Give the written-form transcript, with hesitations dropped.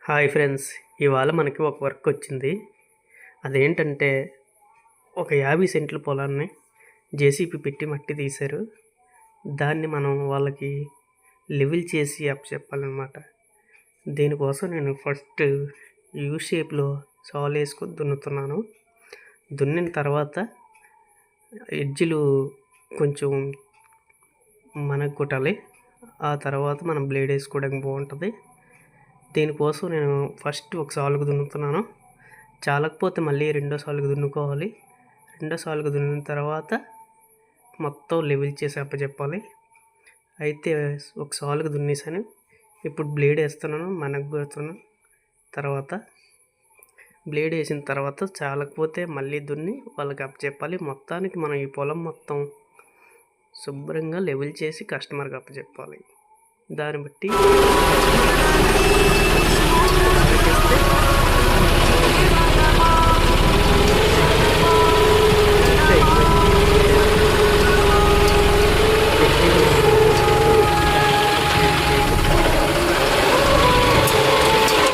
Hi friends, ఇవాళ మనకి ఒక వర్క్ వచ్చింది. అదేంటంటే ఒక 50 సెంట్ల పొలాన్ని జేసీబీ పెట్టి మట్టి తీశారు. దాన్ని మనం వాళ్ళకి లెవెల్ చేసి అప్పచెప్పాలన్నమాట. దీనికోసం నేను ఫస్ట్ యూ షేప్లో సాల్ వేసుకొని దున్నుతున్నాను. దున్నిన తర్వాత ఎడ్జ్లు కొంచెం మనకు కొట్టాలి. ఆ తర్వాత మనం బ్లేడ్ వేసుకోవడానికి బాగుంటుంది. దీనికోసం నేను ఫస్ట్ ఒక సాలుకు దున్నుతున్నాను. చాలకపోతే మళ్ళీ రెండో సాలుకు దున్నుకోవాలి. రెండో సాలుకు దున్నిన తర్వాత మొత్తం లెవెల్ చేసి అప్పచెప్పాలి. అయితే ఒక సాలుకు దున్నేసాను. ఇప్పుడు బ్లేడ్ వేస్తున్నాను, మనకు పెడుతున్నాను. తర్వాత బ్లేడ్ వేసిన తర్వాత చాలకపోతే మళ్ళీ దున్ని వాళ్ళకి అప్పచెప్పాలి. మొత్తానికి మనం ఈ పొలం మొత్తం శుభ్రంగా లెవెల్ చేసి కస్టమర్కి అప్పచెప్పాలి. దాన్ని బట్టి